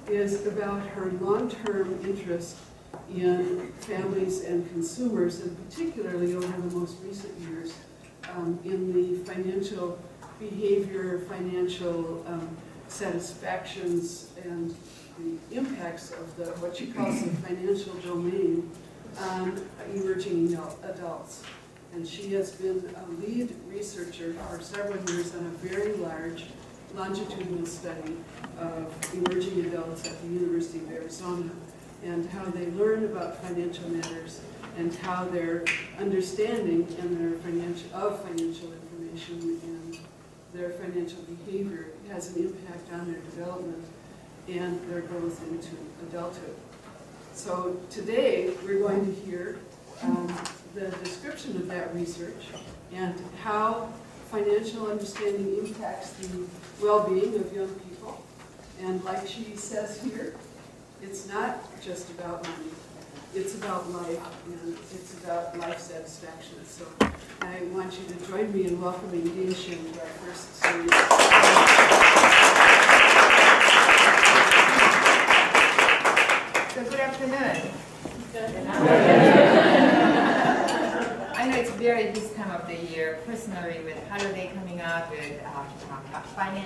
is about her long-term interest in families and consumers, and particularly over the most recent years in the financial behavior, financial satisfactions, and the impacts of what she calls the financial domain on emerging adults. And she has been a lead researcher for several years on a very large longitudinal study of emerging adults at the University of Arizona and how they learn about financial matters and how their understanding and their financial information and their financial behavior has an impact on their development and their growth into adulthood. So today we're going to hear the description of that research and how financial understanding impacts the well-being of young people. And like she says here, it's not just about money. It's about life, and it's about life satisfaction. So I want you to join me in welcoming Dean Shim to our first series. So good afternoon. I know it's very this time of the year, personally, with holiday coming up, with final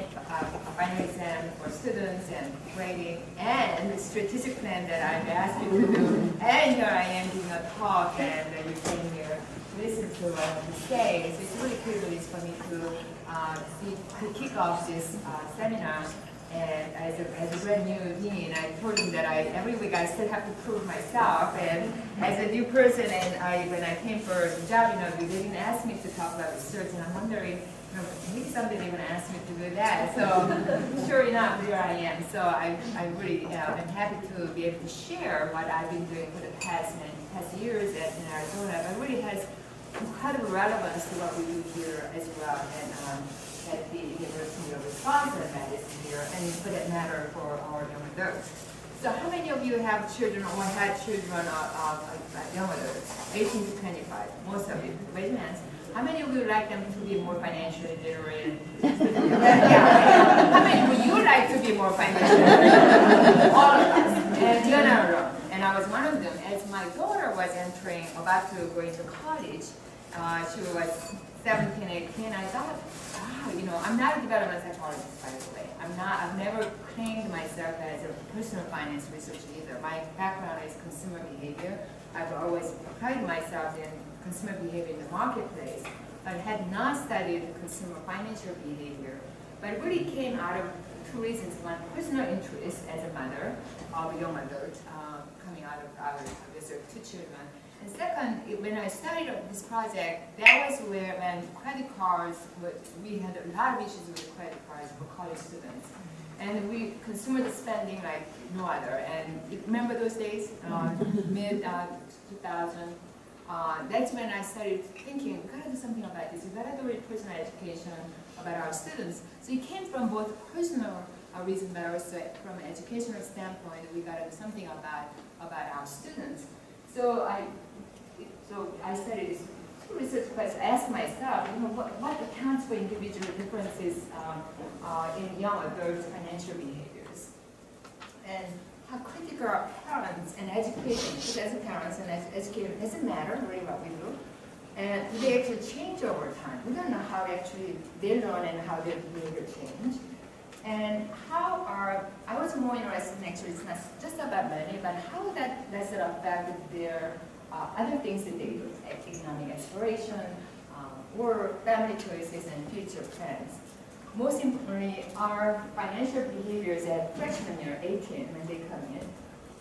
exam for students and grading, and the strategic plan that I've asked you to do. And here I am giving a talk, and you came here to listen to what I have to say. So it's really a privilege for me to kick off this seminar. And as a brand new dean, I told him that every week I still have to prove myself. And as a new person, and when I came for the job, they didn't ask me to talk about research, and I'm wondering, maybe someday they're going to ask me to do that. So sure enough, here I am. So I really am happy to be able to share what I've been doing for the past years in Arizona. But it really has incredible relevance to what we do here as well. And at the University of Wisconsin-Madison here, and for that matter, for our young adults. So how many of you have children or had children young adults, 18 to 25? Most of you. Raise your hands. How many of you would like them to be more financially literate? Yeah. How many would you like to be more financially literate? All of us. And you're not wrong. And I was one of them. As my daughter was about to go into college, she was 17, 18, I thought, I'm not a development psychologist, by the way. I've never claimed myself as a personal finance researcher either. My background is consumer behavior. I've always prided myself in consumer behavior in the marketplace, but had not studied consumer financial behavior. But it really came out of two reasons. One, personal interest as a mother of a young adult coming out of our research to children. And second, when I started this project, that was when credit cards, we had a lot of issues with credit cards for college students. And we consumer spending like no other. And remember those days, mid-2000? That's when I started thinking, we gotta do something about this. We gotta do personal education about our students. So it came from both personal reason, but also from an educational standpoint, we gotta do something about our students. So I studied this research question. I asked myself, what accounts for individual differences in young adults' financial behaviors, and how critical are parents and education, because as parents and as educators, does it matter really what we do? And they actually change over time. We don't know how actually they learn and how their behavior change. And I was more interested in actually, it's not just about money, but how does it affect their other things that they do, like economic aspiration, or family choices and future plans. Most importantly, our financial behaviors at freshman year, 18, when they come in,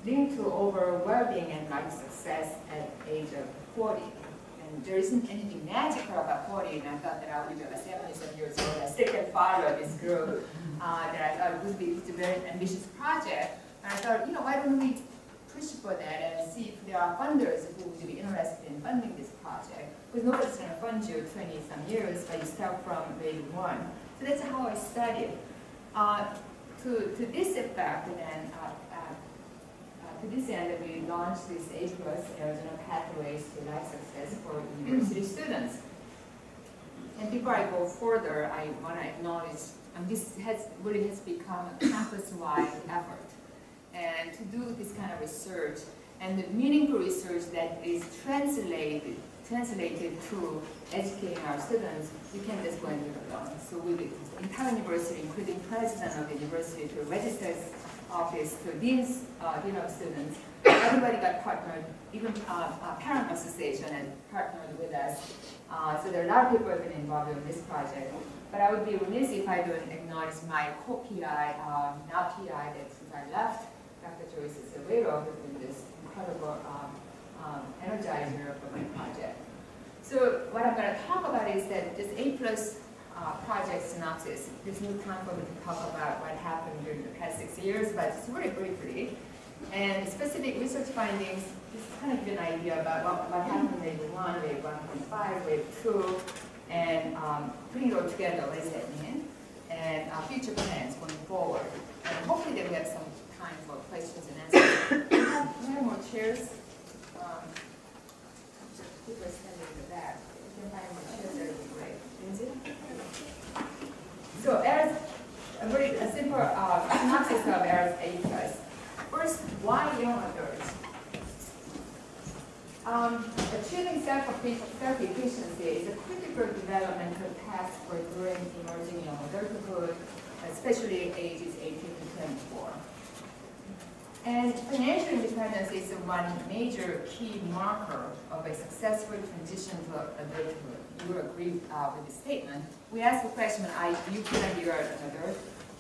linked to overall well-being and life success at the age of 40. And there isn't anything magical about 40, and I thought that I would be about 77 years old. I still can follow this group that I thought would be a very ambitious project. And I thought, why don't we push for that and see if there are funders who would be interested in funding this project. Because nobody's going to fund you 20-some years, but you start from grade 1. So that's how I studied. To this effect, and to this end, we launched this APLUS, Arizona Pathways to Life Success for University students. And before I go further, I want to acknowledge, and this really has become a campus-wide effort. and to do this kind of research and the meaningful research that is translated to educating our students, you can't just go and do it alone. So we, entire university, including president of the university, to registrar's office, to dean of students, everybody got partnered, even parent association had partnered with us. So there are a lot of people who have been involved in this project. But I would be remiss if I don't acknowledge my co-PI, now PI, that since I left, Dr. Joyce Severo, who's been this incredible energizer for my project. So what I'm going to talk about is that this APLUS project synopsis. There's no time for me to talk about what happened during the past 6 years, but just very briefly. And specific research findings, just kind of give an idea about what happened in wave 1, wave 1.5, wave 2, and putting it all together, what does that mean? And our future plans going forward. And hopefully then we have some time for questions and answers. We have more chairs. People are standing in the back. If you can find more chairs, that would be great. Lindsay? So as a simple synopsis of ARIS A+. First, why young adults? Achieving self-efficiency is a critical developmental task for growing emerging young adulthood, especially ages 18 to 24. And financial independence is one major key marker of a successful transition to adulthood. You will agree with the statement. We asked the question, do you feel like you are an adult?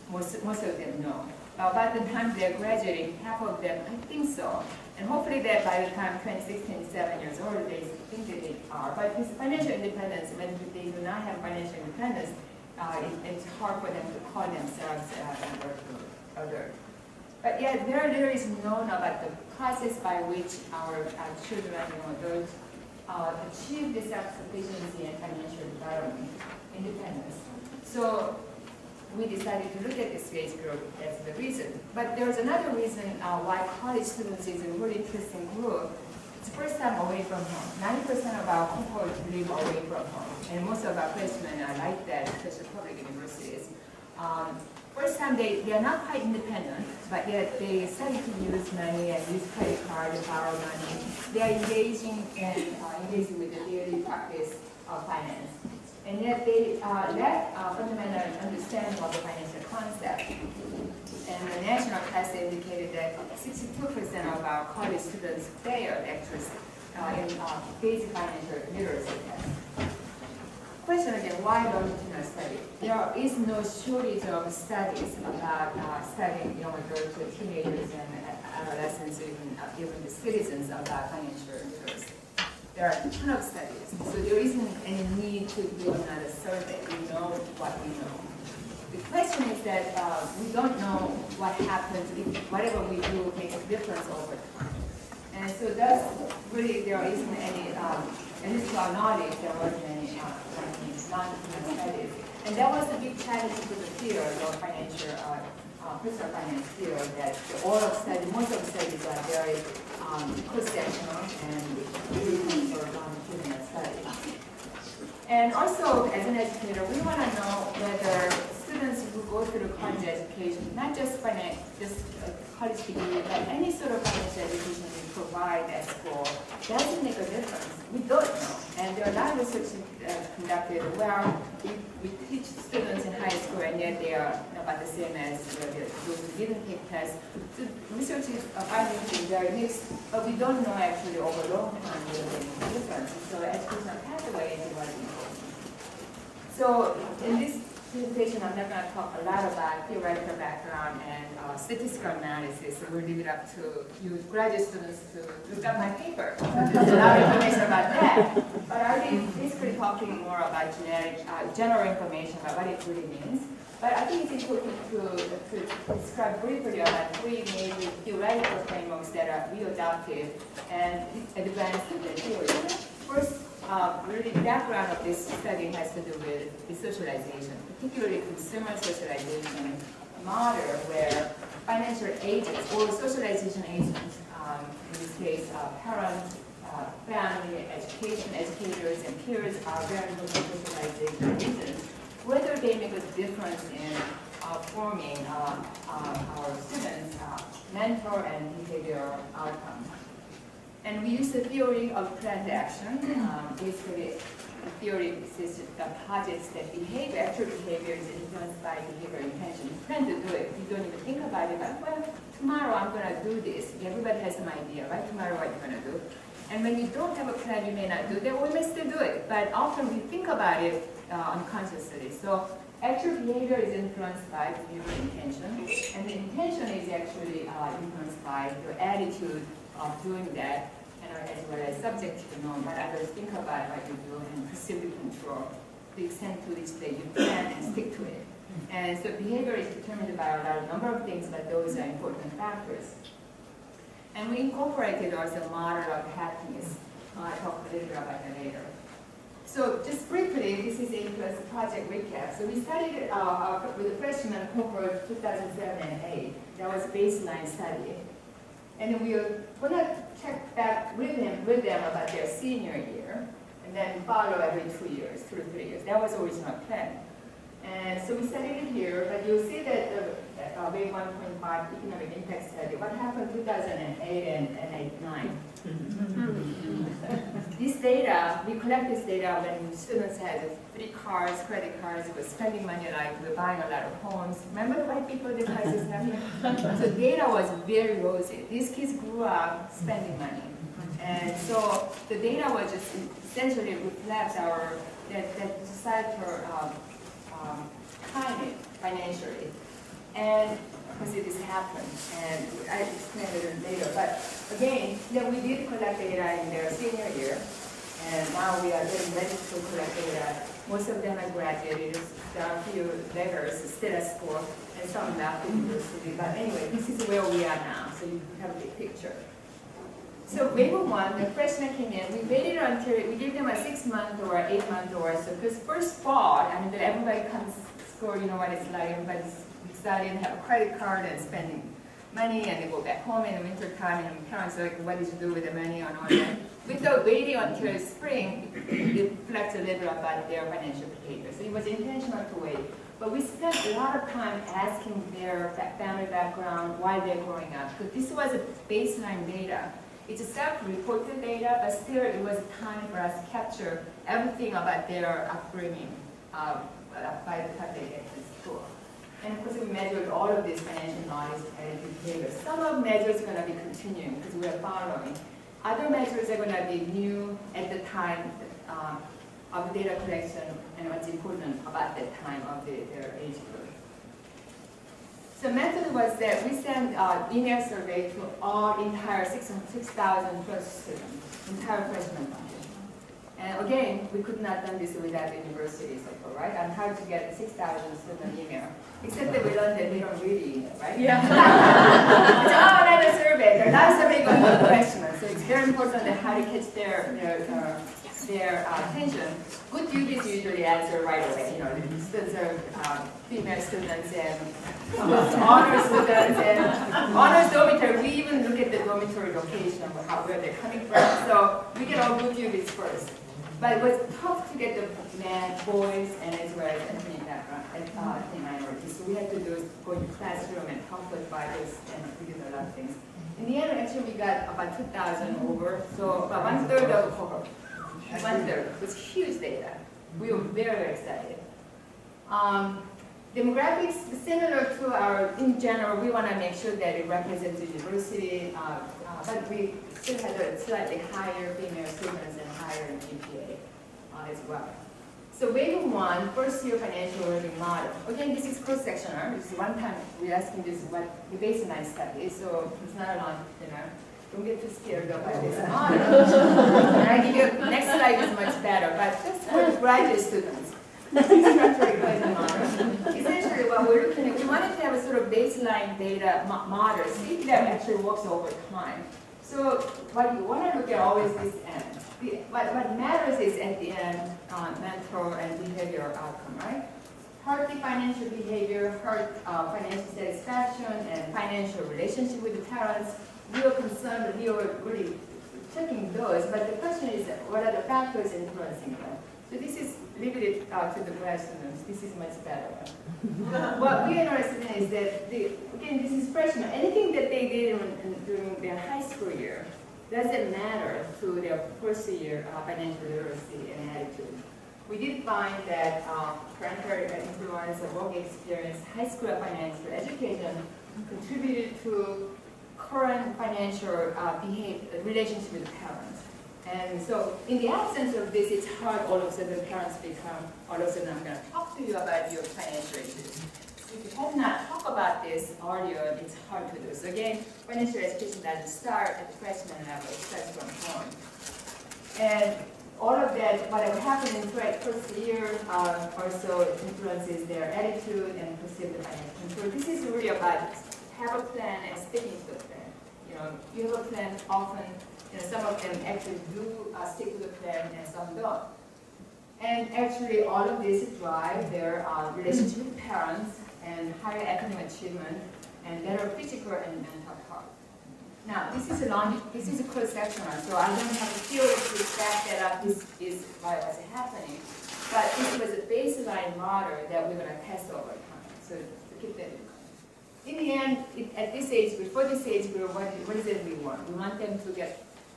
Most of them no. By the time they're graduating, half of them, I think so. And hopefully that by the time 26, 27 years old, they think that they are. But this financial independence, when they do not have financial independence, it's hard for them to call themselves adult. But yet, very little is known about the process by which our children and young adults achieve this self-sufficiency and financial development, independence. So we decided to look at this age group as the reason. But there's another reason why college students is a really interesting group. It's first time away from home. 90% of our cohort live away from home. And most of our freshmen are like that, especially public universities. First time they are not quite independent, but yet they started to use money and use credit card and borrow money. They are engaging with the daily practice of finance. And yet they lack fundamental understanding of the financial concept. And the national test indicated that 62% of our college students failed actually in basic financial literacy tests. Question again, why longitudinal study? There is no shortage of studies about studying young adults, teenagers, and adolescents, even the citizens about financial literacy. There are a ton of studies, so there isn't any need to do another survey. We know what we know. The question is that we don't know what happens if whatever we do makes a difference over time. And so thus, really, there isn't any, at least to our knowledge, there wasn't any longitudinal studies. And that was a big challenge to the field of financial, personal finance field, that all of studies, most of the studies are very cross-sectional and really for longitudinal studies. And also, as an educator, we want to know whether students who go through college education, not just college degree, but any sort of financial education we provide at school, doesn't make a difference. We don't know. And there are a lot of research conducted where we teach students in high school, and yet they are about the same as those who didn't take tests. So research is finding to be very mixed, but we don't know actually over long time whether they make a difference. So educational pathway is what is important. So in this presentation, I'm not going to talk a lot about theoretical background and statistical analysis, so we'll leave it up to you graduate students to look at my paper. There's a lot of information about that. But I'll be basically talking more about general information about what it really means. But I think it's important to describe briefly about three major theoretical frameworks that we adopted and advanced in the theory. First, really the background of this study has to do with the socialization, particularly consumer socialization model, where financial agents or socialization agents, in this case parents, family, educators, and peers are very important socialization agents. Whether they make a difference in forming our students, mental and behavioral outcome. And we use the theory of planned action. Basically, the theory posits that actual behavior is influenced by behavioral intention. You plan to do it. You don't even think about it, but well, tomorrow I'm going to do this. Everybody has some idea, right? Tomorrow what you're going to do. And when you don't have a plan, you may not do it. We may still do it, but often we think about it unconsciously. So actual behavior is influenced by behavioral intention, and the intention is actually influenced by your attitude of doing that, and as well as subjective norm, what others think about what you do, and perceived control, the extent to which that you plan and stick to it. And so behavior is determined by a number of things, but those are important factors. And we incorporated also a model of happiness. I'll talk a little bit about that later. So just briefly, this is APLUS project recap. So we started with a freshman cohort 2007 and 8. That was a baseline study. And we were going to check back with them about their senior year, and then follow every 2 years, 2 to 3 years. That was the original plan. And so we studied it here, but you'll see that the Wave 1.5 economic impact study, what happened 2008 and 9. This data, we collect this data when students had 3 cars, credit cards, were spending money like we're buying a lot of homes. Remember the white people, the crisis happened? So data was very rosy. These kids grew up spending money. And so the data was just essentially reflects that societal climate financially. And obviously this happened, and I explain it later. But again, we did collect data in their senior year, and now we are getting ready to collect data. Most of them have graduated. There are a few letters still at school, and some left the university. But anyway, this is where we are now, so you have a big picture. So wave 1, the freshmen came in. We waited until we gave them a 6-month or 8-month or so. Because first fall, I mean, everybody comes to school. You know what it's like. Everybody's excited, have a credit card and spending money, and they go back home in the winter time, and parents are like, what did you do with the money and all that? Without waiting until spring, it reflects a little about their financial behavior. So it was intentional to wait. But we spent a lot of time asking their family background, why they're growing up. Because this was a baseline data. It's a self-reported data, but still it was time for us to capture everything about their upbringing by the time they get to school. And of course, we measured all of these financial knowledge and behavior. Some of measures are going to be continuing because we are following. Other measures are going to be new at the time of data collection and what's important about that time of their age group. So method was that we sent email survey to all entire 6,000 plus students, entire freshman population. And again, we could not have done this without the university support, right? On how to get a 6,000 student email. Except that we learned that they don't read email, right? Yeah. It's all about the survey. There's not a survey going to the freshmen. So it's very important that how to catch their attention. Good duties usually answer right away. You know, the students are female students and honor students and honors dormitory. We even look at the dormitory location of where they're coming from. So we get all good duties first. But it was tough to get the men, boys, and as well as ethnic background, ethnic minorities. So we had to go into classroom and talk with fathers, and we did a lot of things. In the end, actually, we got about 2,000 over, so about 1/3 of the cohort. 1/3. It was huge data. We were very, very excited. Demographics, similar to our, in general, we want to make sure that it represents the university, but we still had a slightly higher female students and higher in GPA as well. So wave 1, first year financial learning model. Again, this is cross-sectional. This is one time we're asking this what the baseline study is, so it's not a long, don't get too scared about this model. And I give you, next slide is much better, but just for graduate students. This is structural equation model. Essentially what we're looking at, we wanted to have a sort of baseline data model, see if that actually works over time. So what you want to look at always is end. What matters is at the end, mental and behavioral outcome, right? Healthy financial behavior, financial satisfaction, and financial relationship with the parents. We are concerned, we are really checking those, but the question is, what are the factors influencing them? So this is limited to the grad students. This is much better. What we are interested in is that, again, this is freshman. Anything that they did during their high school year doesn't matter to their first year financial literacy and attitude. We did find that parental influence, work experience, high school financial education contributed to current financial relationship with parents. And so in the absence of this, it's hard all of a sudden parents become, all of a sudden I'm going to talk to you about your financial issues. If you have not talked about this earlier, it's hard to do. So again, financial education doesn't start at the freshman level, it starts from home. And all of that, whatever happened in the first year, also influences their attitude and perceived financial control. This is really about have a plan and sticking to the plan. You know, you have a plan often, some of them actually do stick to the plan and some don't. And actually all of this drive their relationship with parents and higher academic achievement and better physical and mental health. Now, this is a cross-sectional, so I don't have a theory to back that up. This is what's happening. But this was a baseline model that we're going to test over time. So to keep that in mind. In the end, at this age, before this age group, what is it we want? We want them to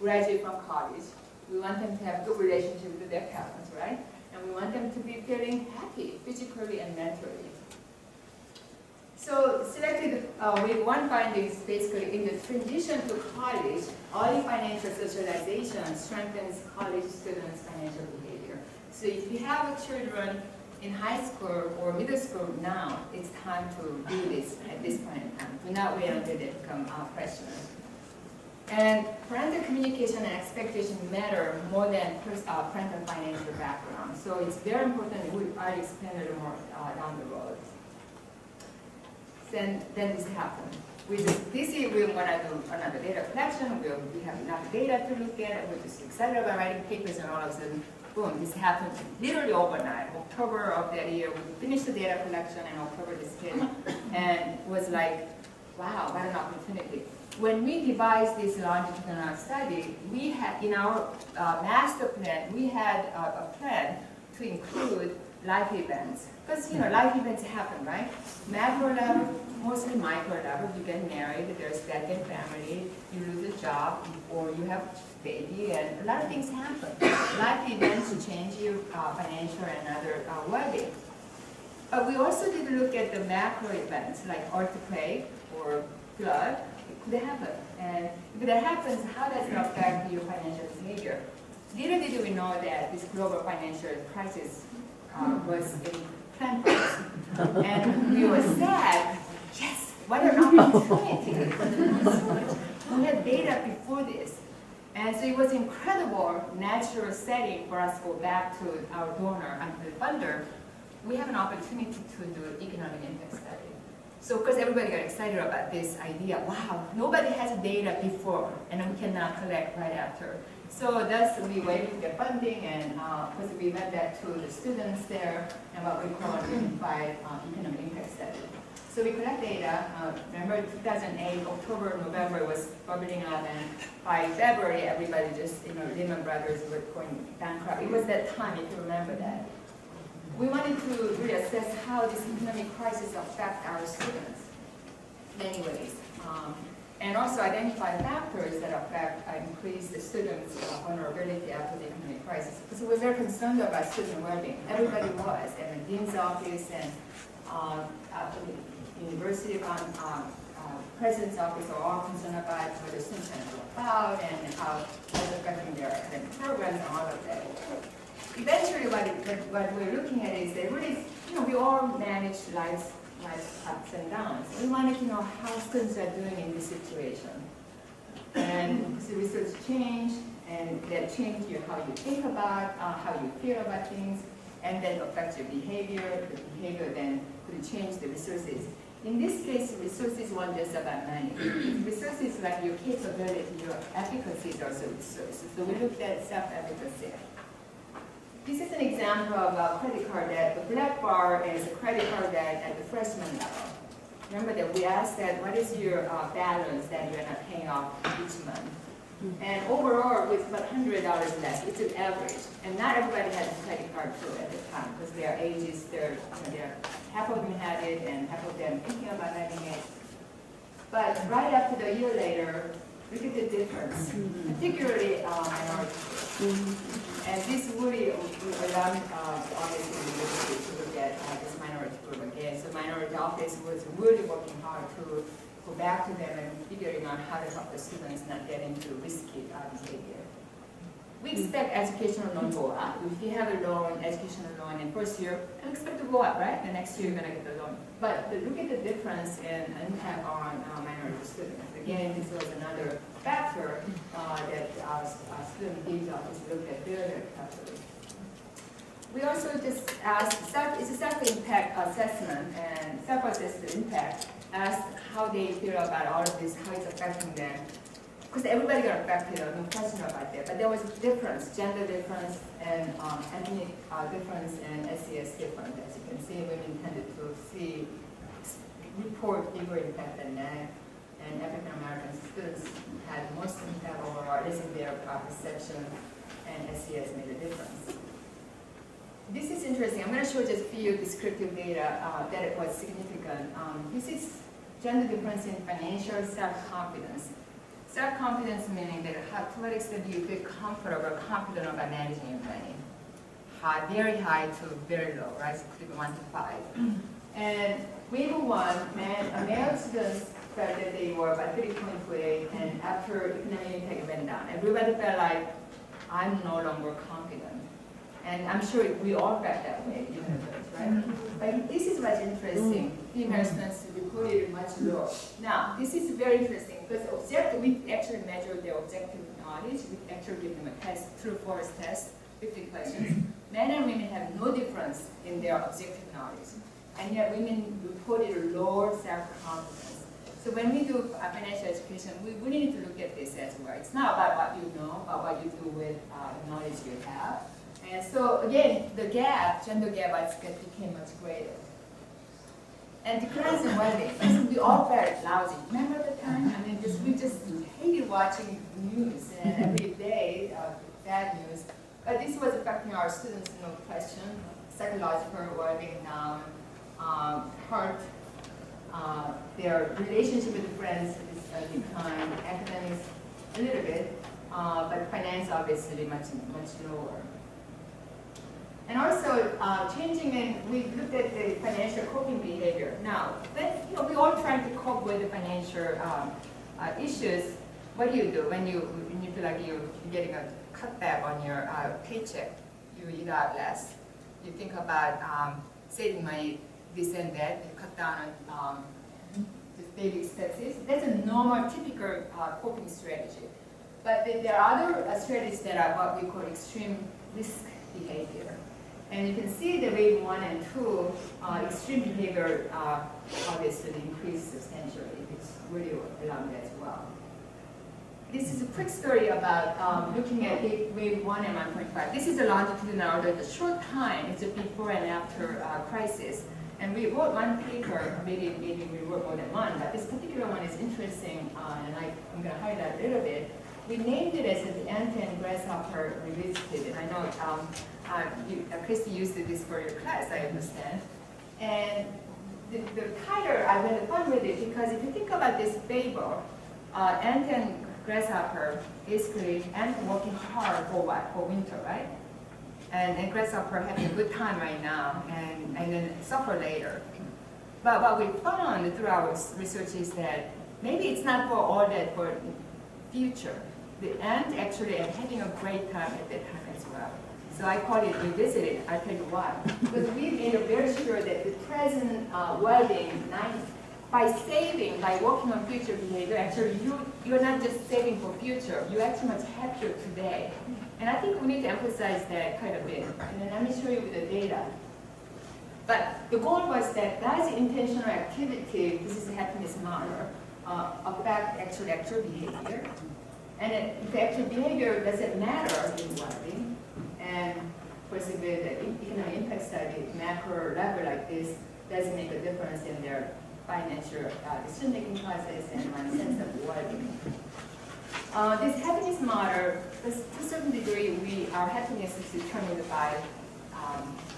graduate from college. We want them to have good relationship with their parents, right? And we want them to be feeling happy, physically and mentally. So selected with one findings basically in the transition to college, early financial socialization strengthens college students' financial behavior. So if you have children in high school or middle school now, it's time to do this at this point in time. Do not wait until they become freshmen. And parental communication and expectation matter more than parental financial background. So it's very important. I'll explain a little more down the road. Then this happened. This year we're going to do another data collection. We have enough data to look at. We're just excited about writing papers, and all of a sudden, boom, this happened literally overnight. October of that year, we finished the data collection, and October this came, and was like, wow, what an opportunity. When we devised this longitudinal study, we had, in our master plan, we had a plan to include life events. Because, life events happen, right? Macro level, mostly micro level, you get married, there's death in family, you lose a job, or you have a baby, and a lot of things happen. Life events change your financial and other well-being. But we also did look at the macro events, like earthquake or flood. It could happen. And if that happens, how does it affect your financial behavior? Little did we know that this global financial crisis was in plan for us. And we were sad, yes, what an opportunity. We had data before this. And so it was incredible natural setting for us to go back to our donor and the funder. We have an opportunity to do an economic impact study. So of course everybody got excited about this idea. Wow, nobody has data before, and we cannot collect right after. So thus we waited to get funding, and because we went back to the students there and what we call a unified economic impact study. So we collect data. Remember 2008, October, November was bubbling up, and by February everybody just, Lehman Brothers were going bankrupt. It was that time, if you remember that. We wanted to really assess how this economic crisis affects our students in many ways. And also identify factors that affect increase the students' vulnerability after the economic crisis. So we're very concerned about student well-being. Everybody was, and the dean's office and the university president's office are all concerned about what the students can go about and how it's affecting their academic programs and all of that. Eventually, what we're looking at is that really, we all manage life's ups and downs. We wanted to know how students are doing in this situation. And the research changed, and that changed how you think about, how you feel about things, and then affects your behavior. The behavior then could change the resources. In this case, resources weren't just about money. Resources like your capability, your efficacy is also resources. So we looked at self-efficacy. This is an example of a credit card debt. The black bar is a credit card debt at the freshman level. Remember that we asked that what is your balance that you're not paying off each month? And overall, with about $100 less, it's an average. And not everybody had a credit card too at the time, because their ages, half of them had it, and half of them thinking about having it. But right after the year later, look at the difference, particularly minority groups. And this really allowed obviously the university to look at this minority group again. So minority office was really working hard to go back to them and figuring out how to help the students not get into risky behavior. We expect educational loan go up. If you have a loan, educational loan in first year, you expect to go up, right? The next year you're going to get the loan. But look at the difference in impact on minority students. Again, this was another factor that student dean's office looked at very carefully. We also just asked, it's a self-impact assessment, and self-assessed impact asked how they feel about all of this, how it's affecting them. Because everybody got affected, no question about that. But there was a difference, gender difference, and ethnic difference, and SES difference. As you can see, women tended to report bigger impact than men, and African American students had most impact overall, at least in their perception, and SES made a difference. This is interesting. I'm going to show just a few descriptive data that it was significant. This is gender difference in financial self-confidence. Self-confidence meaning that to what extent do you feel comfortable, confident about managing your money? High, very high to very low, right? So it could be 1 to 5. And wave 1, male students felt that they were about 3.28, and after economic impact went down, everybody felt like, I'm no longer confident. And I'm sure we all felt that way, right? But this is what's interesting. Female students reported much lower. Now, this is very interesting because we actually measured their objective knowledge. We actually give them a test, true false test, 50 questions. Men and women have no difference in their objective knowledge. And yet women reported lower self-confidence. So when we do financial education, we really need to look at this as well. It's not about what you know, but what you do with the knowledge you have. And so again, the gap, gender gap, became much greater. And declines in well-being. We all felt lousy. Remember the time? I mean, we just hated watching news and every day bad news. But this was affecting our students, no question. Psychological well-being down, heart, their relationship with friends is declined, academics a little bit, but finance obviously much lower. And also changing we looked at the financial coping behavior. Now, we all trying to cope with the financial issues. What do you do when you feel like you're getting a cutback on your paycheck? You eat out less. You think about saving money, this and that. You cut down on the daily expenses. That's a normal, typical coping strategy. But there are other strategies that are what we call extreme risk behavior. And you can see the wave 1 and 2, extreme behavior obviously increased substantially. It's really alarming as well. This is a quick story about looking at wave 1 and 1.5. This is a longitudinal order, the short time. It's a before and after crisis. And we wrote one paper, maybe we wrote more than one, but this particular one is interesting, and I'm going to highlight a little bit. We named it as the ant and grasshopper revisited. And I know Christy used this for your class, I understand. And the title, I had fun with it because if you think about this fable, ant and grasshopper, basically ant working hard for what? For winter, right? And grasshopper having a good time right now and then suffer later. But what we found through our research is that maybe it's not for all that, for future. The ant actually are having a great time at that time as well. So I call it revisited. I'll tell you why. Because we made it very sure that the present well-being, by saving, by working on future behavior, actually you're not just saving for future, you're actually much happier today. And I think we need to emphasize that quite a bit. And then let me show you with the data. But the goal was that does intentional activity, this is a happiness model, affect actual behavior? And if the actual behavior doesn't matter in well-being, and of course with the economic impact study, macro level like this doesn't make a difference in their financial decision-making process and my sense of well-being. This happiness model, to a certain degree, our happiness is determined by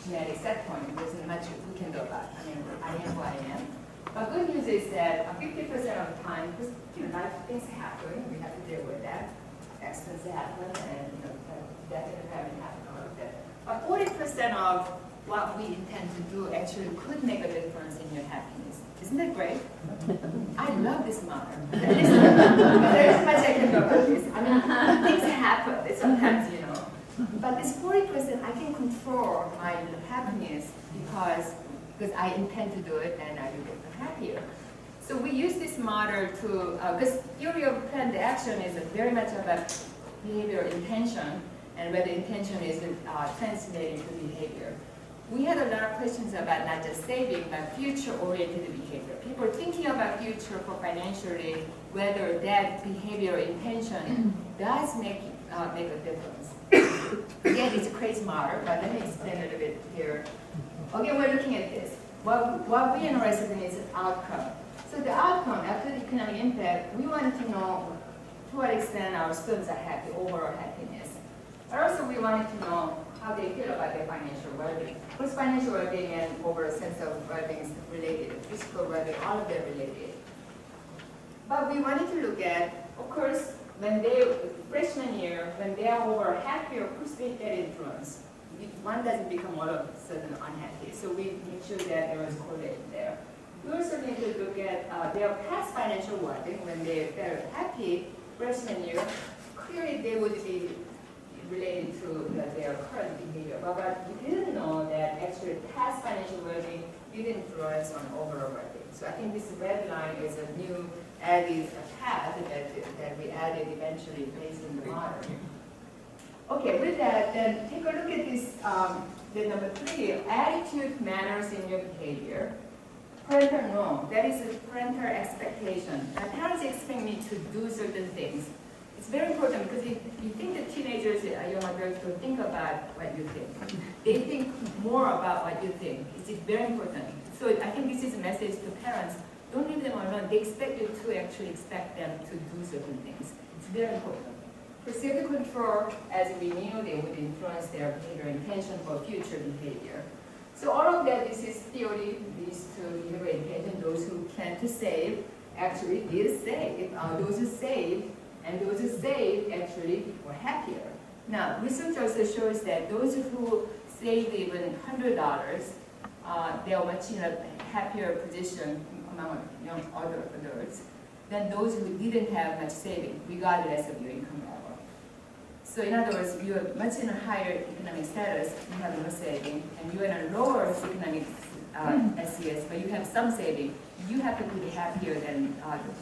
genetic set point. There's not much we can do about it. I mean, I am who I am. But good news is that 50% of the time, because life things happen, we have to deal with that. Accidents happen, and death and famine happen, all of that. But 40% of what we intend to do actually could make a difference in your happiness. Isn't that great? I love this model. There's much I can do about this. I mean, things happen sometimes, But this 40%, I can control my happiness because I intend to do it and I will get happier. So we use this model to, because theory of planned action is very much about behavioral intention and whether intention is translating to behavior. We had a lot of questions about not just saving, but future-oriented behavior. People thinking about future for financially, whether that behavioral intention does make a difference. Again, it's a crazy model, but let me explain a little bit here. Again, we're looking at this. What we're interested in is outcome. So the outcome, after the economic impact, we wanted to know to what extent our students are happy, overall happiness. But also we wanted to know how they feel about their financial well-being. Because financial well-being and overall sense of well-being is related, physical well-being, all of them related. But we wanted to look at, of course, when they, freshman year, when they are overall happier, of course they get influence. One doesn't become all of a sudden unhappy. So we make sure that there is correlation there. We also need to look at their past financial well-being. When they're very happy, freshman year, clearly they would be related to their current behavior. But we didn't know that actually past financial well-being did influence on overall well-being. So I think this red line is a new added path that we added eventually based on the model. Okay, with that, then take a look at this, the number 3, attitude, manners in your behavior. Parental norm, that is a parental expectation. My parents expect me to do certain things. It's very important because if you think that teenagers, young adults will think about what you think. They think more about what you think. It's very important. So I think this is a message to parents. Don't leave them alone. They expect you to actually expect them to do certain things. It's very important. Perceived control, as we knew, they would influence their behavior intention for future behavior. So all of that, this is theory, leads to behavior intention. Those who plan to save actually did save. Those who save and those who save actually were happier. Now, research also shows that those who saved even $100, they are much in a happier position among other adults than those who didn't have much saving, regardless of your income level. So in other words, you are much in a higher economic status, you have no saving, and you are in a lower economic SES, but you have some saving, you have to be happier than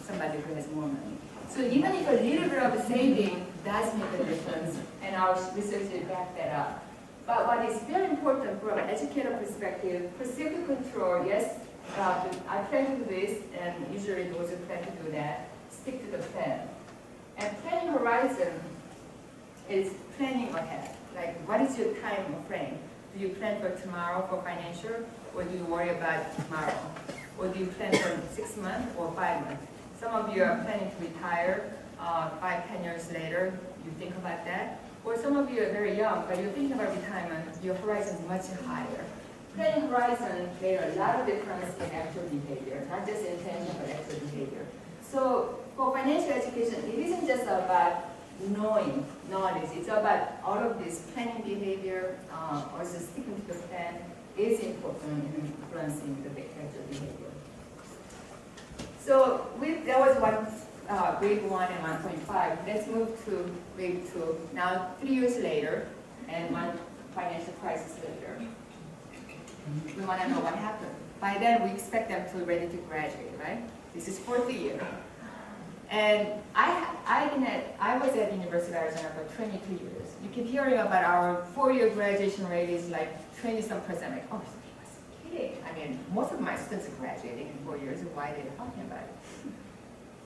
somebody who has more money. So even if a little bit of saving does make a difference, and our research will back that up. But what is very important from an educator perspective, perceived control, yes, I plan to do this, and usually those who plan to do that, stick to the plan. And planning horizon is planning ahead. Like, what is your time frame? Do you plan for tomorrow for financial, or do you worry about tomorrow? Or do you plan for 6 months or 5 months? Some of you are planning to retire 5-10 years later. You think about that. Or some of you are very young, but you're thinking about retirement. Your horizon is much higher. Planning horizon made a lot of difference in actual behavior, not just intention, but actual behavior. So for financial education, it isn't just about knowing knowledge. It's about all of this planning behavior, also sticking to the plan is important in influencing the actual behavior. So that was grade 1 and 1.5. Let's move to grade 2. Now 3 years later, and one financial crisis later. We want to know what happened. By then, we expect them to be ready to graduate, right? This is 4th year. And I was at the University of Arizona for 22 years. You keep hearing about our 4-year graduation rate is like 20-some%. Like, oh, you're kidding. I mean, most of my students are graduating in 4 years. Why are they talking about it?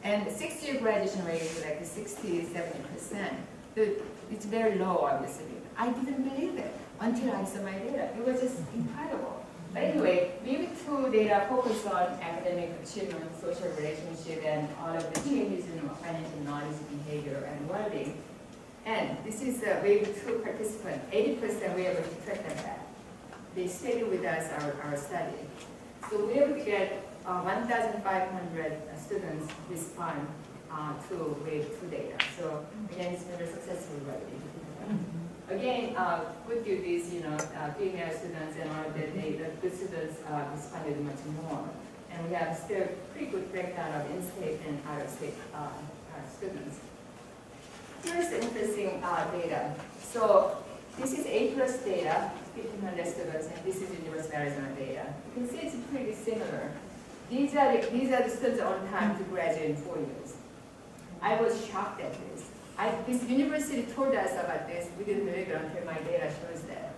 And the 6-year graduation rate is like 60-70%. It's very low, obviously. I didn't believe it until I saw my data. It was just incredible. But anyway, MIB2 data focus on academic achievement, social relationship, and all of the changes in financial knowledge, behavior, and well-being. And this is a MIB2 participant. 80% we were able to track them back. They stayed with us our study. So we were able to get 1,500 students respond to wave 2 data. So again, it's been very successful already. Again, good news is, female students and all that, the good students responded much more. And we have still pretty good breakdown of in-state and out-of-state students. Here's the interesting data. So this is APLUS data, 1,500 students, and this is University-Madison data. You can see it's pretty similar. These are the students on time to graduate in 4 years. I was shocked at this. This university told us about this. We didn't believe it until my data shows that.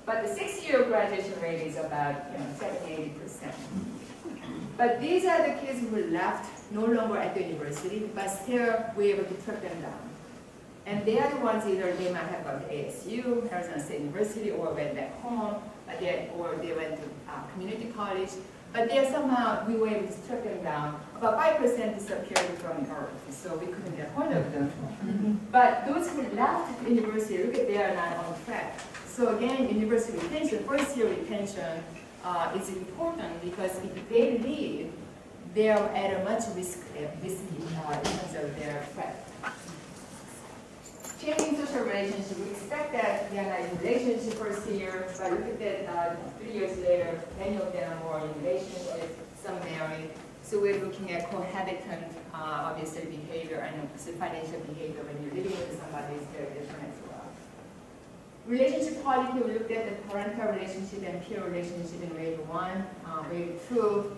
But the 6-year graduation rate is about 70–80%. But these are the kids who left no longer at the university, but still we're able to track them down. And they are the ones either they might have gone to ASU, Arizona State University, or went back home, or they went to community college. But they somehow, we were able to track them down. About 5% disappeared from Earth, so we couldn't get hold of them. But those who left the university, look at they are not on track. So again, university retention, first year retention is important because if they leave, they are at a much risk in terms of their threat. Changing social relationship, we expect that they are not in relationship first year, but look at that 3 years later, many of them are more in relationship, some married. So we're looking at cohabitant, obviously behavior and also financial behavior when you're living with somebody is very different as well. Relationship quality, we looked at the parental relationship and peer relationship in wave 1. Wave 2,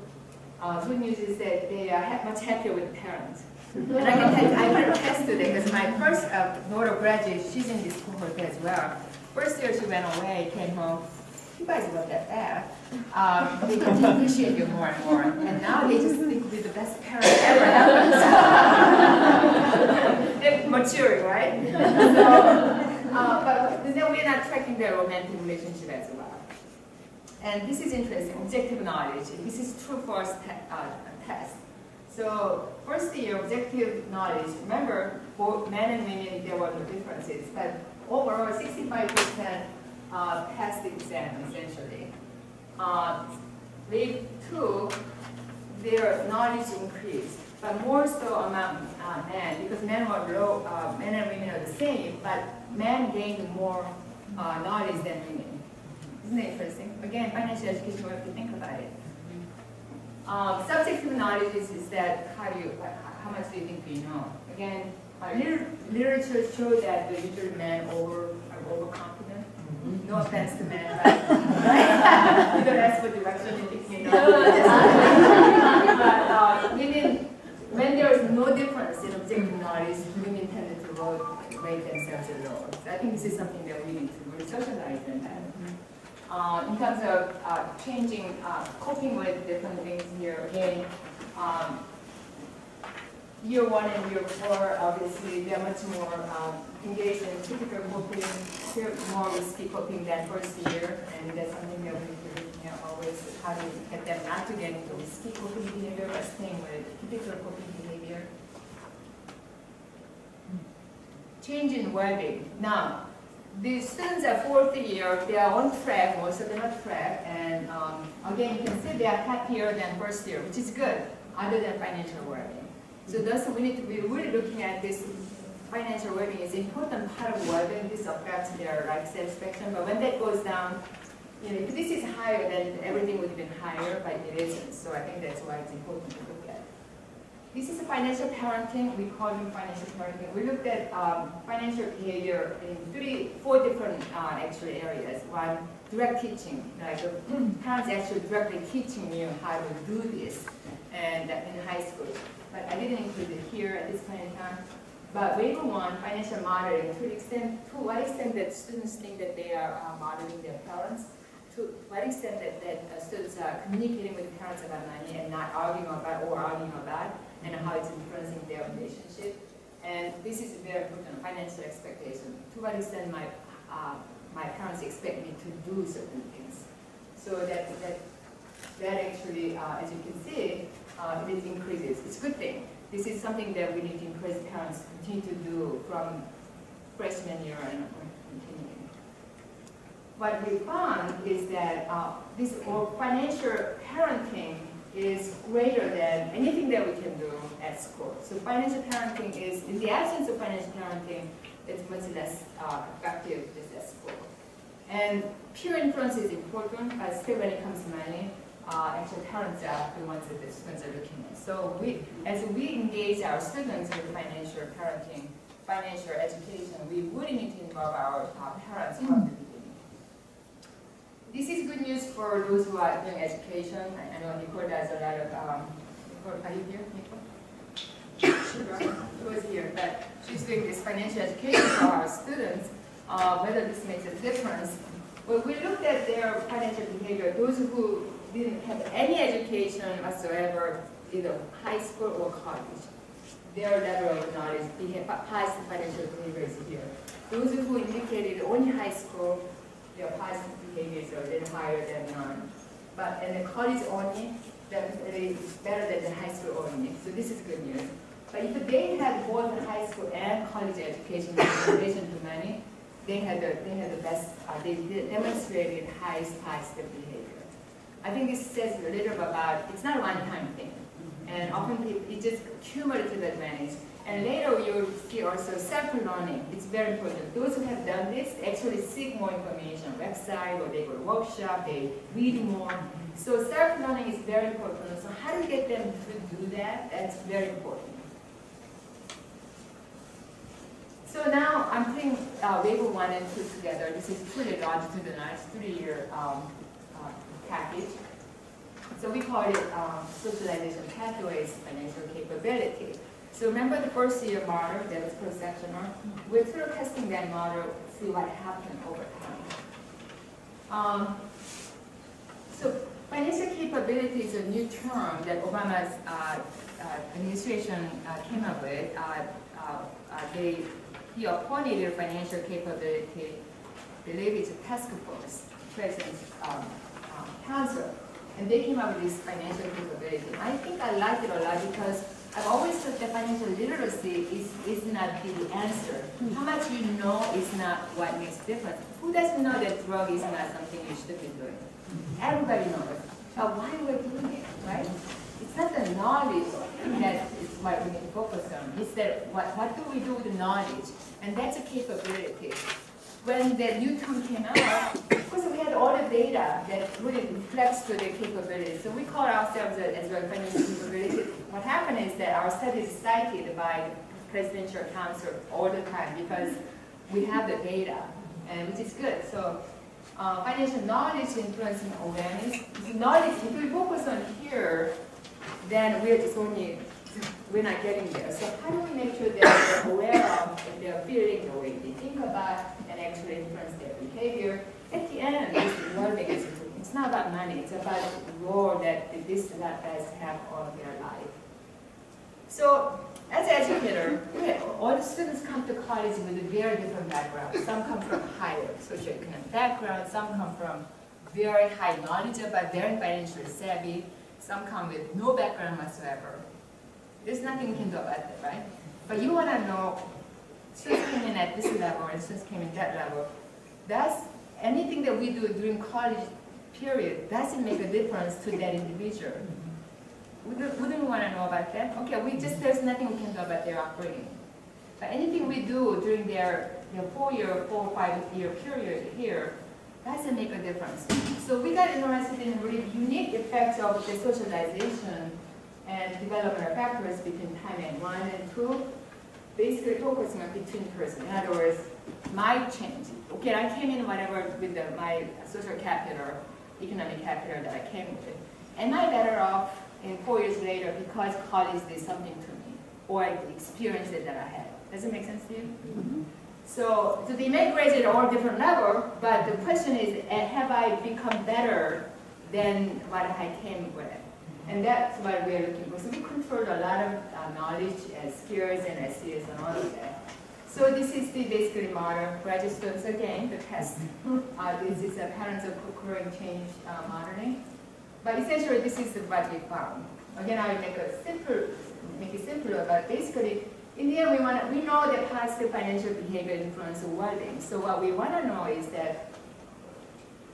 good news is that they are much happier with parents. And I can attest to that because my first daughter graduated, she's in this cohort as well. First year she went away, came home, you guys weren't that bad. They get to appreciate you more and more. And now they just think we're the best parents ever happened. They're maturing, right? But then we're not tracking their romantic relationship as well. And this is interesting, objective knowledge. This is true-false test. So first year objective knowledge, remember both men and women there were no differences, but overall 65% passed the exam essentially. Wave 2, their knowledge increased, but more so among men because men were low, men and women are the same, but men gained more knowledge than women. Isn't that interesting? Again, financial education, we have to think about it. Subjective knowledge is that how much do you think you know? Again, literature shows that the usually men are overconfident. No offense to men, but right? You don't ask for direction, you think you know. But women, when there is no difference in objective knowledge, women tend to rate themselves lower. So I think this is something that we need to really socialize in that. In terms of changing, coping with different things here, again, year 1 and year 4, obviously, they're much more engaged in typical coping, more risky coping than first year, and that's something that we need to always how to get them not to get into risky coping behavior, but staying with typical coping behavior. Change in well-being. Now, the students are 4th year, they are on track, most of them are track, and again, you can see they are happier than first year, which is good, other than financial well-being. So thus, we need to be really looking at this financial well-being is an important part of well-being. This affects their life satisfaction, but when that goes down, if this is higher, then everything would have been higher, but it isn't. So I think that's why it's important to look at. This is financial parenting. We call it financial parenting. We looked at financial behavior in 4 different actually areas. One, direct teaching. Like the parents actually directly teaching you how to do this, and in high school. But I didn't include it here at this point in time. But wave 1, financial modeling. To what extent that students think that they are modeling their parents? To what extent that students are communicating with parents about money and not arguing about, and how it's influencing their relationship. And this is very important, financial expectation. To what extent my parents expect me to do certain things. So that actually, as you can see, it increases. It's a good thing. This is something that we need to encourage parents to continue to do from freshman year and continuing. What we found is that this financial parenting is greater than anything that we can do at school. So financial parenting is, in the absence of financial parenting, it's much less effective just at school. And peer influence is important, but still when it comes to money, actually parents are the ones that the students are looking at. So as we engage our students with financial parenting, financial education, we really need to involve our parents from the beginning. This is good news for those who are doing education. I know Nicole does a lot of, Nicole, are you here, Nicole? She was here, but she's doing this financial education for our students, whether this makes a difference. When we looked at their financial behavior, those who didn't have any education whatsoever, either high school or college, their level of knowledge, past financial behavior is here. Those who indicated only high school, their past behaviors are a little higher than none. But in the college only, definitely better than the high school only. So this is good news. But if they had both the high school and college education in relation to money, they had the best, they demonstrated highest positive behavior. I think this says a little about, it's not a one-time thing. And often people, it's just cumulative advantage. And later you'll see also self-learning. It's very important. Those who have done this actually seek more information on website, or they go to workshop, they read more. So self-learning is very important. So how do you get them to do that? That's very important. So now I'm putting waiver 1 and 2 together. This is truly longitudinal, 3-year package. So we call it socialization pathways financial capability. So remember the first year model that was cross-sectional? We're sort of testing that model to see what happened over time. So financial capability is a new term that Obama's administration came up with. He appointed a financial capability, I believe it's a task force, President's council. And they came up with this financial capability. I think I like it a lot because I've always thought that financial literacy is not the answer. How much you know is not what makes a difference. Who doesn't know that drug is not something you should be doing? Everybody knows. But why we're doing it, right? It's not the knowledge that is what we need to focus on. It's that what do we do with the knowledge? And that's a capability. When the new term came out, of course we had all the data that really reflects to the capability. So we call ourselves as well financial capability. What happened is that our study is cited by the Presidential Council all the time because we have the data, and which is good. So financial knowledge influencing awareness. Knowledge, if we focus on here, then we're not getting there. So how do we make sure that they're aware of and they're feeling the way they think about and actually influence their behavior? At the end, it's not about money. It's about the role that this does have on their life. So as an educator, all the students come to college with a very different background. Some come from higher socioeconomic background. Some come from very high knowledge but very financially savvy. Some come with no background whatsoever. There's nothing we can do about that, right? But you want to know, students came in at this level and students came in that level. That's anything that we do during college period doesn't make a difference to that individual. Wouldn't we want to know about that? Okay, there's nothing we can do about their upbringing. But anything we do during their 4 or 5 year period here doesn't make a difference. So we got interested in really unique effects of the socialization and developmental factors between time 1 and 2, basically focusing on between person. In other words, my change. Okay, I came in whatever with my social capital, economic capital that I came with. Am I better off in 4 years later because college did something to me, or the experience that I had? Does it make sense to you? Mm-hmm. So they may graduate at all different level, but the question is, have I become better than what I came with? And that's what we're looking for. So we conferred a lot of knowledge and skills and essays and all of that. So this is the basically model. Graduate students again, the test. This is a patterns of occurring change modeling. But essentially, this is what we found. Again, I will make it simpler, but basically, in the end, we know that positive financial behavior influences well-being. So what we want to know is that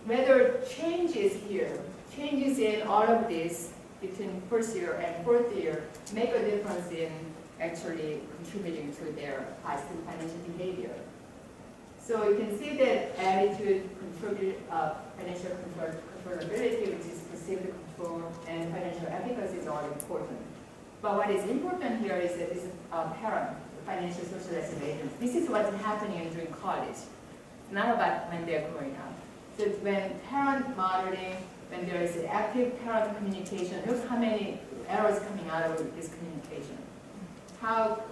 whether changes here, changes in all of this, between first year and fourth year make a difference in actually contributing to their positive financial behavior. So you can see that attitude, financial controllability, which is perceived control, and financial efficacy is all important. But what is important here is that this is parent, financial socialization agents. This is what's happening during college. It's not about when they're growing up. So when parent monitoring, when there is active parent communication, look how many errors coming out of this communication. How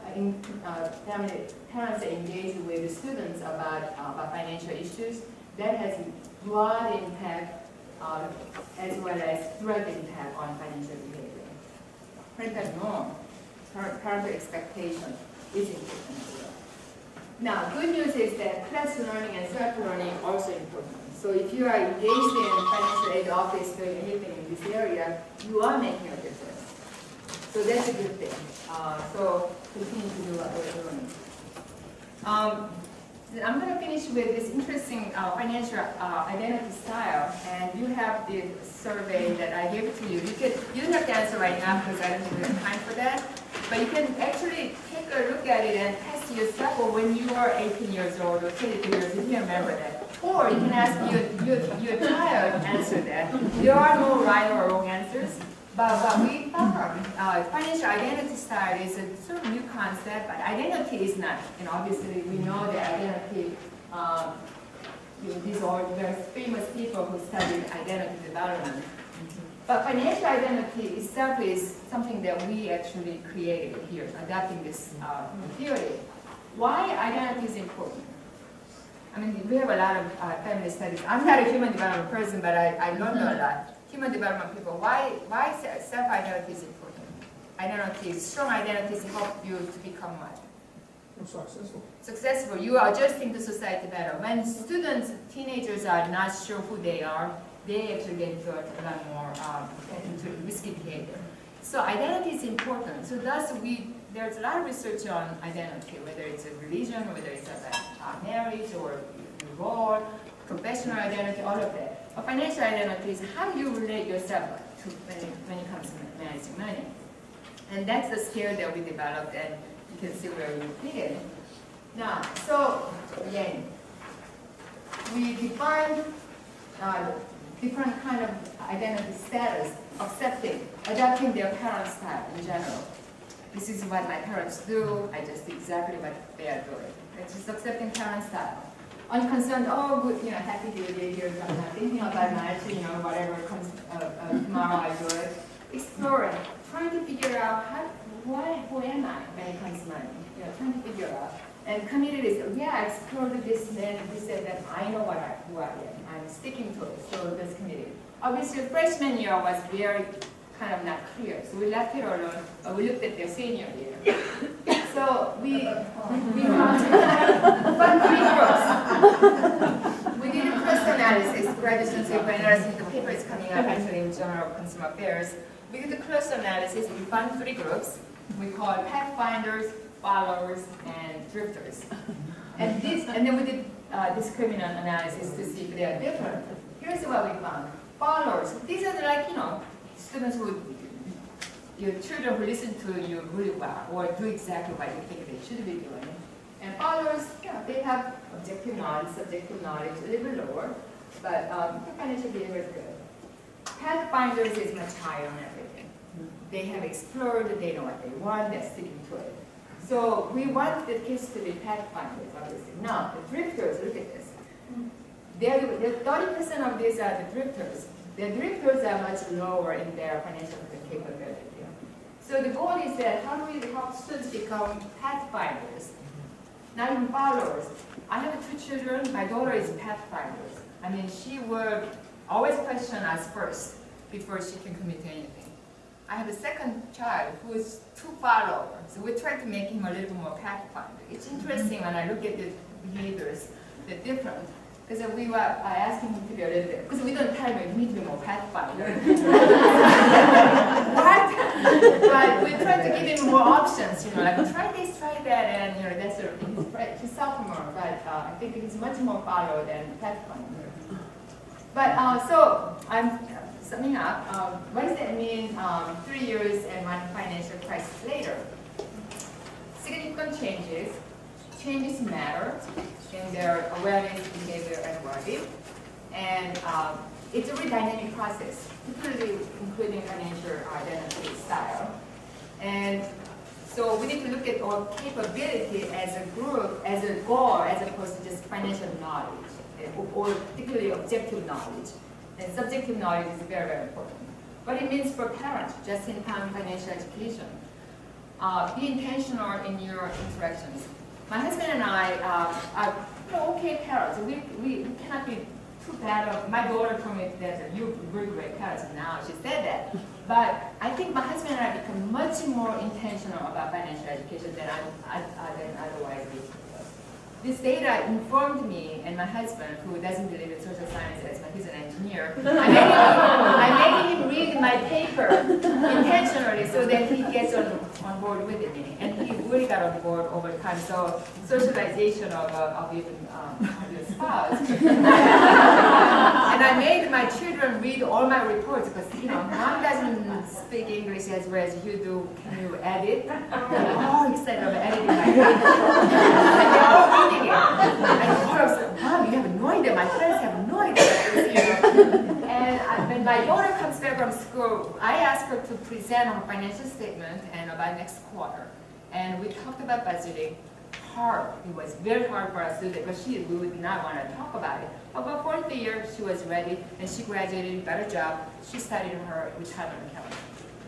parents engage with the students about financial issues, that has broad impact as well as direct impact on financial behavior. Parental norm, parental expectation is important as well. Now, good news is that class learning and self-learning are also important. So if you are engaged in financial aid office doing anything in this area, you are making a difference. So that's a good thing. So continue to do what we're doing. I'm going to finish with this interesting financial identity style, and you have the survey that I gave to you. You don't have to answer right now because I don't think we have time for that, but you can actually take a look at it and test yourself when you are 18 years old or 22 years old, if you remember that. Or you can ask your child answer that. There are no right or wrong answers. But we found financial identity style is a sort of new concept, but identity is not. And obviously, we know that identity, these are very famous people who studied identity development. But financial identity itself is something that we actually created here, adapting this theory. Why identity is important? I mean, we have a lot of family studies. I'm not a human development person, but I learned a lot. Human development people, why self-identity is important? Identities, strong identities help you to become what? Successful. Successful. You are adjusting to society better. When students, teenagers are not sure who they are, they actually get into a lot more into risky behavior. So identity is important. So there's a lot of research on identity, whether it's a religion, whether it's about marriage or your role, professional identity, all of that. A financial identity is how you relate yourself to when it comes to managing money. And that's the scale that we developed, and you can see where we fit in. Now, so again, we defined different kind of identity status, adapting their parent style in general. This is what my parents do, I just do exactly what they are doing. It's just accepting parent style. Unconcerned, oh, good, happy to be here, I'm not thinking about much, whatever comes tomorrow, I do it. Exploring, trying to figure out who am I when it comes to money, trying to figure out. And committed is, I explored this, then this and that, I know who I am, I'm sticking to it, so that's committed. Obviously, freshman year was very kind of not clear, so we left it alone, we looked at their senior year. So we found three groups. We did a cluster analysis, graduation paper analysis, the paper is coming out actually in Journal of Consumer Affairs. We did the cluster analysis, we found three groups. We call pathfinders, followers, and drifters. And then we did discriminant analysis to see if they are different. Here's what we found. Followers, these are like, students who your children who listen to you really well or do exactly what you think they should be doing. And followers, they have objective knowledge, subjective knowledge, a little bit lower, but financial behavior is good. Pathfinders is much higher on everything. They have explored, they know what they want, they're sticking to it. So we want the kids to be pathfinders, obviously. Now, the drifters, look at this. 30% of these are the drifters. The drifters are much lower in their financial capability. So the goal is that how do we help students become pathfinders, not even followers. I have two children. My daughter is pathfinders. I mean, she would always question us first before she can commit to anything. I have a second child who is too follower. So we're trying to make him a little more pathfinder. It's interesting when I look at the behaviors, they're different. Because we were asking him to be a little bit, because we don't tell him you need to be more pathfinder. But we're trying to give him more options, like try this, try that, and that sort of thing. He's sophomore, but I think he's much more follower than pathfinder. But so summing up, what does that mean 3 years and one financial crisis later? Significant changes matter in their awareness, behavior, and well-being. And it's a very dynamic process, particularly including financial identity style. And so we need to look at our capability as a group, as a goal, as opposed to just financial knowledge, or particularly objective knowledge. And subjective knowledge is very, very important. What it means for parents, just-in-time financial education. Be intentional in your interactions. My husband and I are okay parents. We cannot be too bad. My daughter told me that you're very great parents now. She said that. But I think my husband and I become much more intentional about financial education than otherwise we would. This data informed me and my husband, who doesn't believe in social sciences, but he's an engineer. I made him read my paper intentionally so that he gets on board with me. And he really got on board over time. So socialization of even your spouse. And I made my children read all my reports because, mom doesn't speak English as well as you do. Can you edit? They're all excited about editing my paper. And they're all reading it. And Laura said, Mom, you have no idea. My friends have no idea about this, And when my daughter comes back from school, I asked her to present her financial statement and about next quarter. And we talked about budgeting. Hard. It was very hard for us to do that, but she would not want to talk about it. About fourth year, she was ready, and she graduated, got a job. She started her retirement account.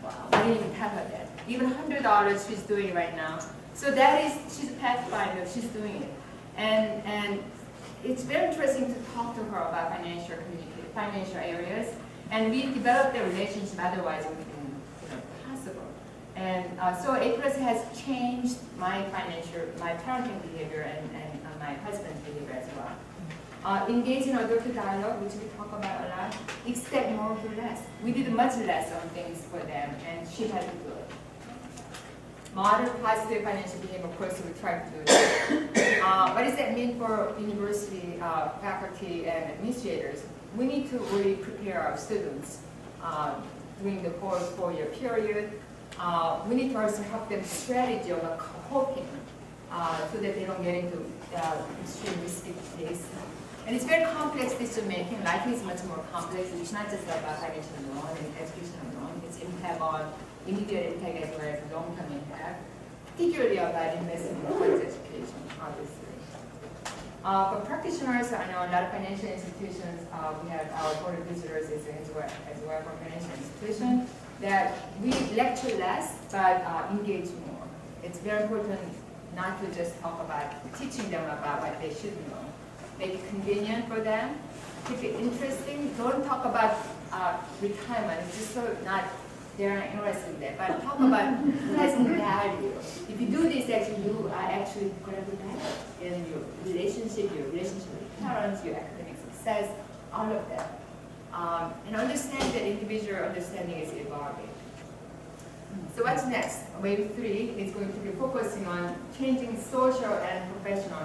Wow. I didn't even tell her that. Even $100 she's doing right now. So she's a pathfinder, she's doing it. And it's very interesting to talk to her about financial areas, and we developed a relationship, otherwise it would have been possible. And so APLUS has changed my parenting behavior and my husband's behavior as well. Engage in adult dialogue, which we talk about a lot. Expect more for less. We did much less on things for them, and she had to do it. Model positive financial behavior, of course, we try to do that. What does that mean for university faculty and administrators? We need to really prepare our students during the four-year period. We need to also help them strategy of coping so that they don't get into extreme risky place. And it's very complex decision making. Life is much more complex. It's not just about financial loan and education alone. It's impact on immediate impact as well as long-term impact, particularly about investing in college education, obviously. For practitioners, I know a lot of financial institutions, we have our board of visitors as well from financial institutions, that we lecture less, but engage more. It's very important not to just talk about teaching them about what they should know. Make it convenient for them, keep it interesting. Don't talk about retirement. It's just so not, they're not interested in that. But talk about present value. If you do this, actually, you are actually going to be better in your relationship with parents, your academic success, all of that. And understand that individual understanding is evolving. So what's next? Wave 3 is going to be focusing on changing social and professional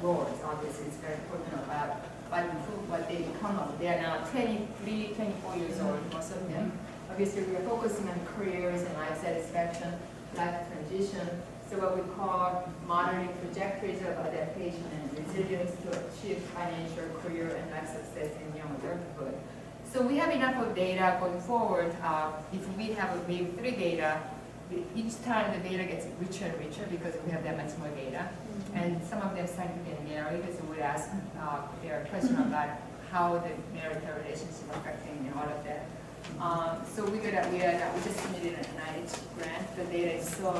roles. Obviously, it's very important about what they become of. They are now 23, 24 years old, most of them. Obviously, we are focusing on careers and life satisfaction, life transition. So what we call modeling trajectories of adaptation and resilience to achieve financial, career, and life success in young adulthood. So we have enough of data going forward. If we have a wave 3 data, each time the data gets richer and richer because we have that much more data. And some of them start to get married, so we ask their question about how the marital relationship affecting and all of that. So we just submitted an NIH grant. The data is so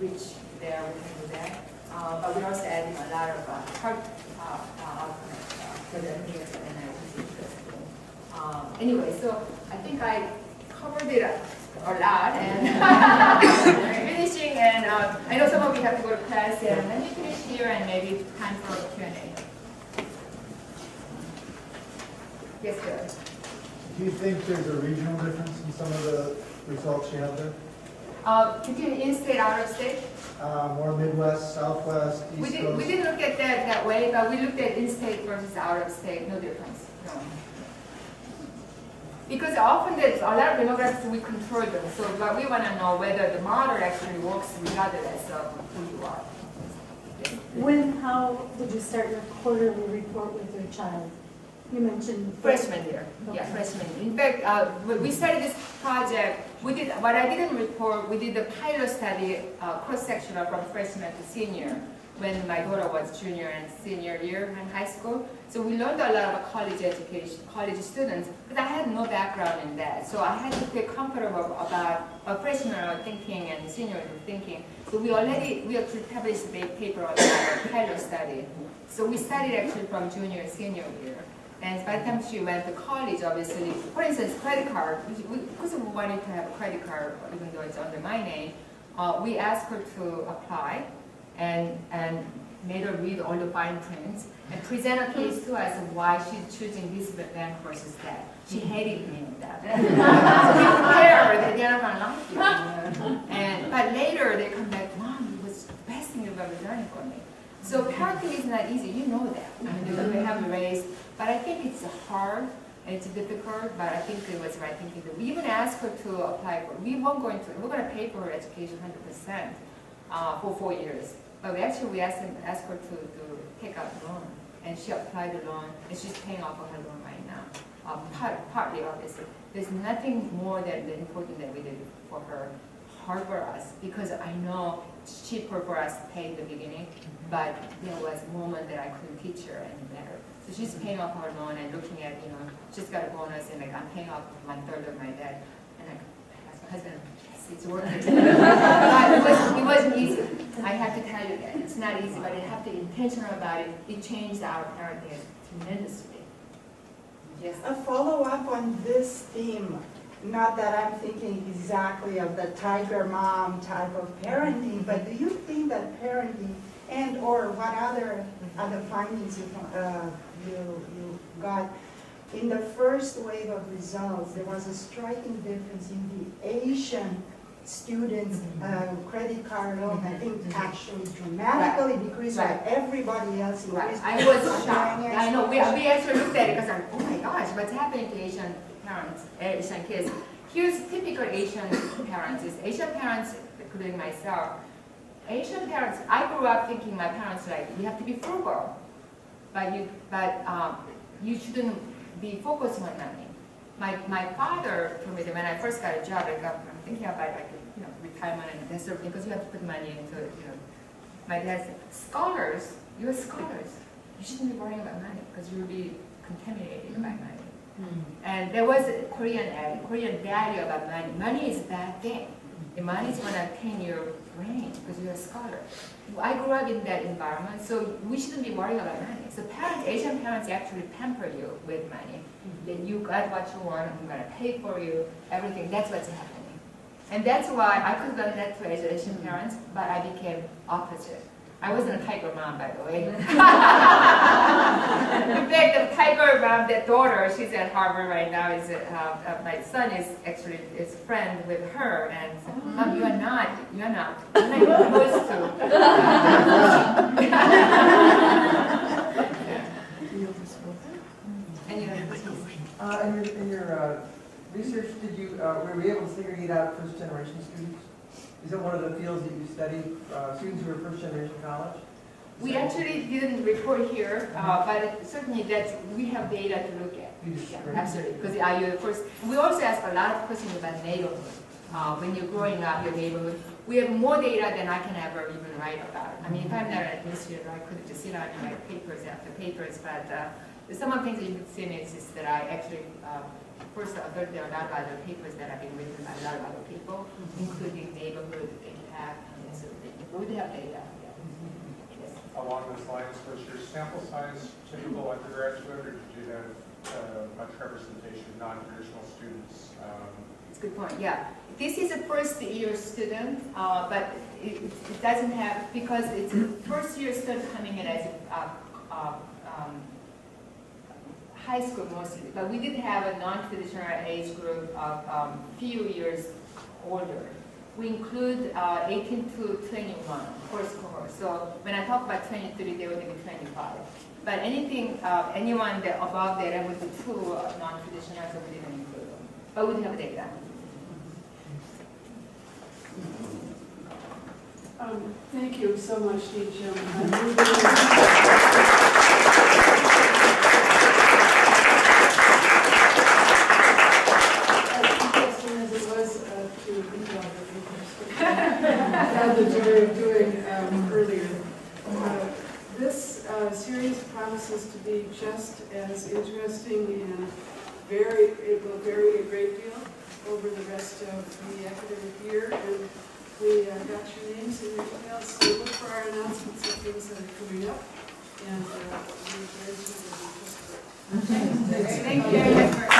rich there, we can do that. But we're also adding a lot of heart outcomes for the NIH. Anyway, so I think I covered it a lot and finishing, and I know some of you have to go to class, and let me finish here and maybe time for Q&A. Yes, sir. Do you think there's a regional difference in some of the results you have there? Between in-state, out-of-state? More Midwest, Southwest, East Coast? We didn't look at that way, but we looked at in-state versus out-of-state, no difference. No. Because often there's a lot of demographics we control them, so but we want to know whether the model actually works regardless of who you are. How did you start your quarterly report with your child? You mentioned Freshman year, yeah, Okay. freshman year. In fact, when we started this project, we did, what I didn't report, we did the pilot study, cross-sectional from freshman to senior, when my daughter was junior and senior year in high school. So we learned a lot about college education, college students, but I had no background in that. So I had to feel comfortable about freshman thinking and senior thinking. So we actually published a paper on our pilot study. So we studied actually from junior and senior year. And by the time she went to college, obviously, for instance, credit card, because we wanted to have a credit card, even though it's under my name, we asked her to apply and made her read all the fine prints and present a case to us of why she's choosing this bank versus that. She hated me with that. So we prepare her that they're not going to like you. But later they come back, Mom, it was the best thing you've ever done for me. So parenting is not easy, you know that. I mean, we have raised, but I think it's hard and it's difficult, but I think it was the right thing to do. We even asked her to apply for, we're going to pay for her education 100% for 4 years. But we asked her to take out a loan, and she applied the loan, and she's paying off her loan right now. Partly, obviously. There's nothing more than the important that we did for her. Hard for us, because I know it's cheaper for us to pay in the beginning, but there was a moment that I couldn't teach her any better. So she's paying off her loan and looking at, she's got a bonus, and I'm paying off 1/3 of my debt. And I asked my husband, yes, it's working. But it wasn't easy. I have to tell you that. It's not easy, but you have to be intentional about it. It changed our parenting tremendously. Yes. A follow-up on this theme, not that I'm thinking exactly of the tiger mom type of parenting, but do you think that parenting and or what other findings you got in the first wave of results, there was a striking difference in the Asian students' credit card loan, I think actually dramatically decreased, while everybody else increased. Right. I was shocked. I know. We actually looked at it because I'm, oh my gosh, what's happening to Asian parents, Asian kids? Here's typical Asian parents. Is Asian parents, including myself, Asian parents, I grew up thinking my parents like, you have to be frugal, but you shouldn't be focused on money. My father told me that when I first got a job, I'm thinking about retirement and that sort of thing, because you have to put money into it. My dad said, scholars, you're scholars. You shouldn't be worrying about money because you'll be contaminated by money. And there was a Korean value about money. Money is a bad thing. The money is going to taint your brain because you're a scholar. I grew up in that environment, so we shouldn't be worrying about money. So parents, Asian parents actually pamper you with money. Then you got what you want, I'm going to pay for you, everything. That's what's happening. And that's why I could have done that to Asian parents, but I became opposite. I wasn't a tiger mom, by the way. In fact, the tiger mom, that daughter, she's at Harvard right now. My son is actually friend with her, and said, Mom, you're not even close to. In your research, were you able to segregate out first-generation students? Is that one of the fields that you studied, students who are first-generation college? We actually didn't report here, but certainly we have data to look at. Yeah, absolutely. Because we also ask a lot of questions about neighborhood. When you're growing up, your neighborhood, we have more data than I can ever even write about. I mean, if I'm not an administrator, I could just sit down and write papers after papers. But some of the things that you can see is that I actually first, there are a lot of other papers that have been written by a lot of other people, including neighborhood impact and that sort of thing. We would have data. Yes. Along those lines, was your sample size typical undergraduate, or did you have much representation of non-traditional students? It's a good point, yeah. This is a first-year student, but it doesn't have, because it's a first-year student coming in as high school mostly, but we did have a non-traditional age group of few years older. We include 18 to 21 first cohort. So when I talk about 23, they would be 25. But anyone that above that would be two non-traditional, so we didn't include them. but we do have data. Thank you so much, Teacher. Interesting as it was to read all the papers I had the joy of doing earlier. This series promises to be just as interesting and it will vary a great deal over the rest of the academic year. And we got your names and your details, so look for our announcements of things that are coming up. And we encourage you to be interested. Thank you.